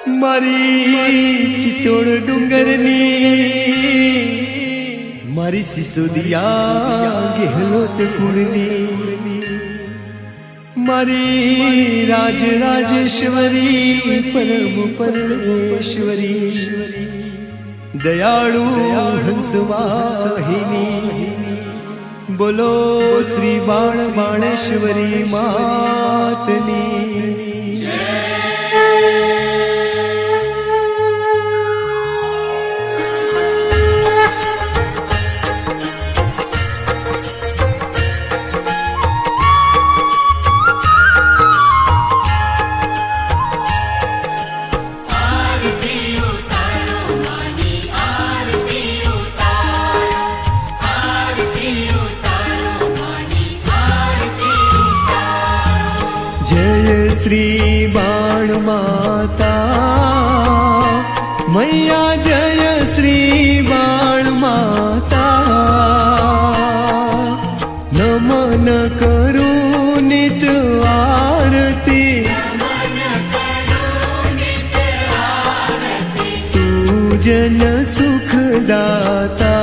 મારી ચિત્તોડ ડુંગરની મારી સિસોદિયા ગેહલોત કુળની મારી રાજ રાજેશ્વરી પરમ પરમેશ્વરી દયાળુ હંસવાહિની બોલો શ્રી બાણ બાણેશ્વરી માતની श्री बाण माता मैया जय श्री बाण माता नमन करूं नित आरती तू जन सुखदाता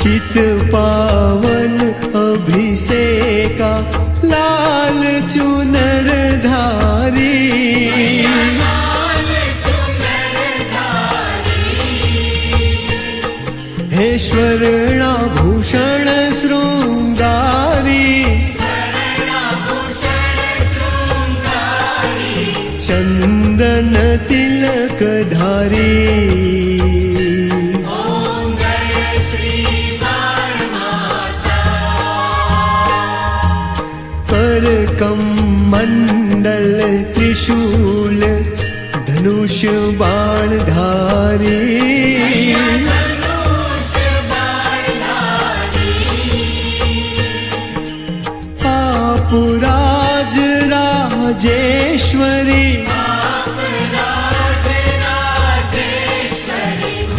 चित पावन अभिषेका लाल चुनर धारी हे स्वर्णाभूषण श्रृंगारी चंदन तिलक धारी मंडल त्रिशूल धनुष बाण धारी आप राज राजेश्वरी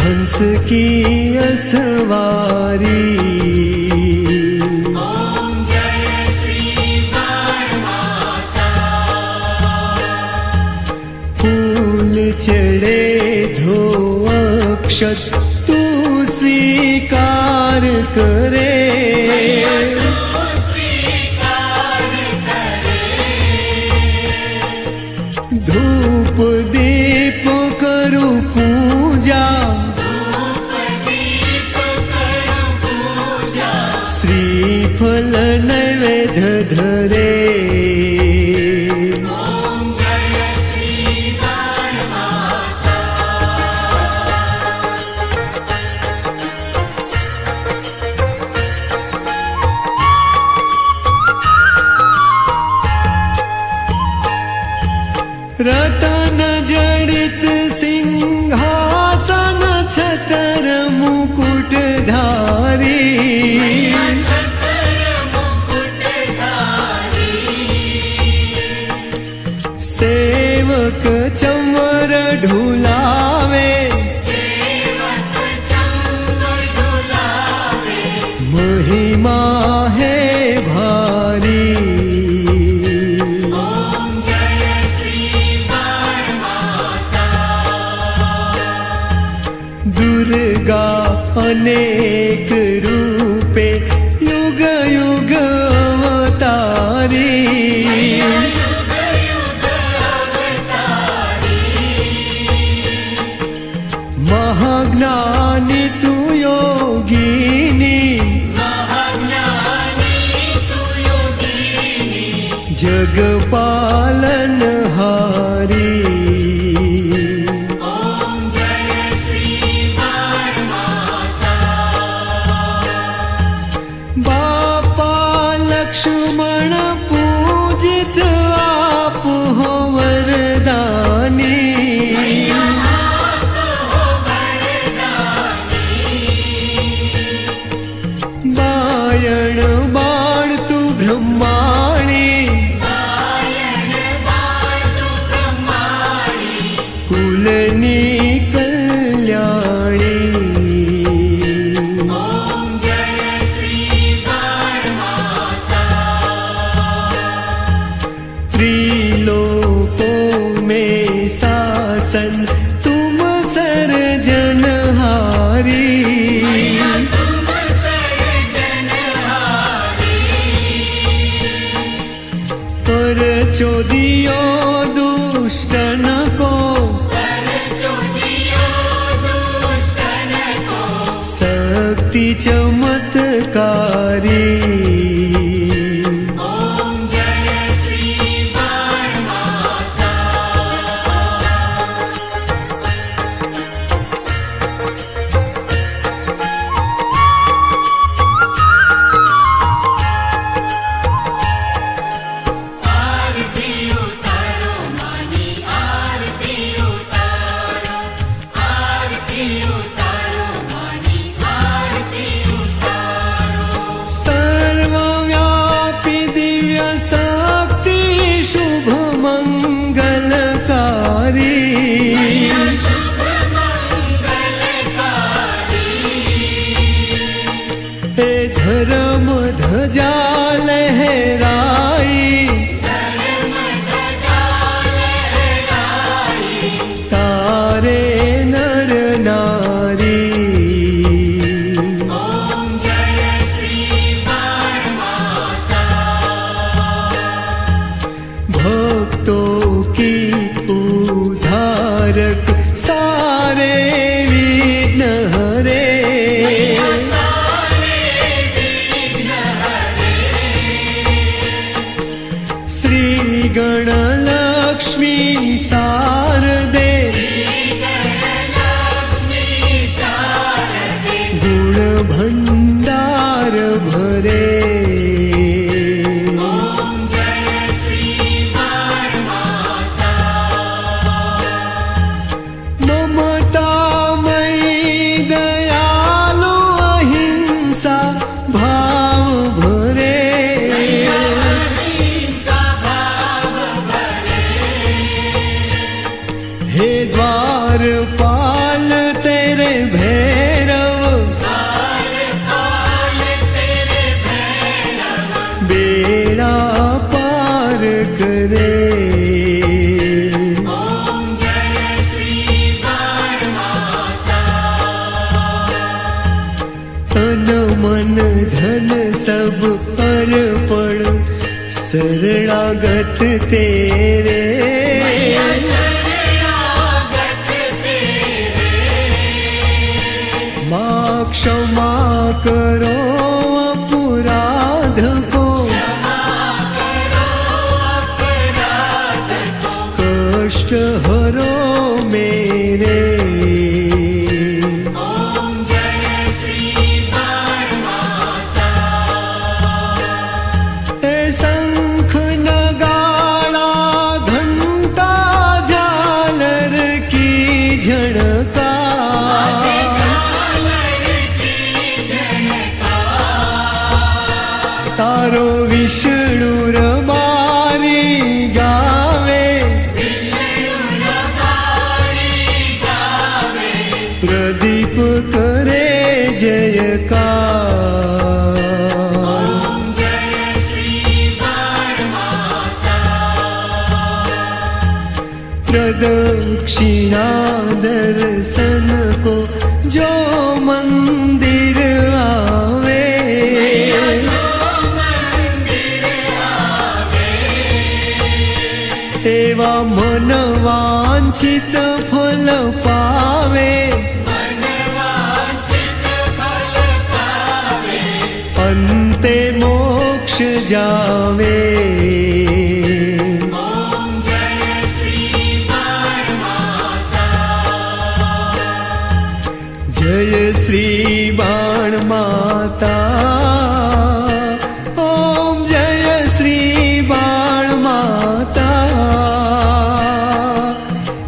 हंस की असवारी चढ़े धो अक्षत तू स्वीकार करे धूप दीप करू पूजा श्रीफल नैवेद्य धरे रतन जड़ित सिंहासन छतर मुकुट धारी सेवक चंवर ढुलावे महिमा है भारी दुर्गा अनेक रूपे युग युग अवतारी महाज्ञानी तू योगिनी जग पालन हारी लक्ष्मण पूजित आप हो वरदानी बायण बाण तू ब्रह्माणी चमत्कारी। धर्म ध्वजा लहराई, तारे नर नारी। भक्तों की उद्धारक सारे विघ्न हरे। गणलक्ष्मी शारदे, गुण भंडार भरे। ममतामयी दयालु अहिंसा भाव भरे। हे द्वारपाल तेरे भैरव, बेड़ा पार करे। तन मन धन सब अर्पण शरणागत तेरे। क्षमा करो अपराध को, कष्ट हरो मेरे। शंख नगाड़ा घंटा झालर की झड़का, तारो विष्णु रबारी गावे। प्रदीप करे जयकार। प्रदक्षिणा दर्शन को जो मंदिर आवे। एवा मन वांछित फल पावे। अंते मोक्ष जावे। जय श्री बाण माता, ओम जय श्री बाण माता।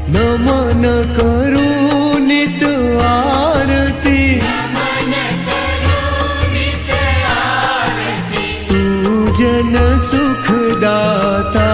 नमन करूं नित आरती, तू जन सुखदाता।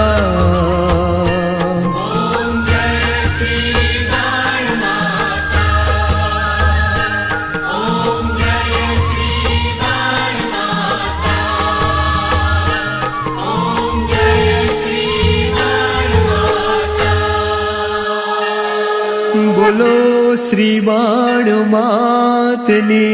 बोलो श्री बाण मातनी।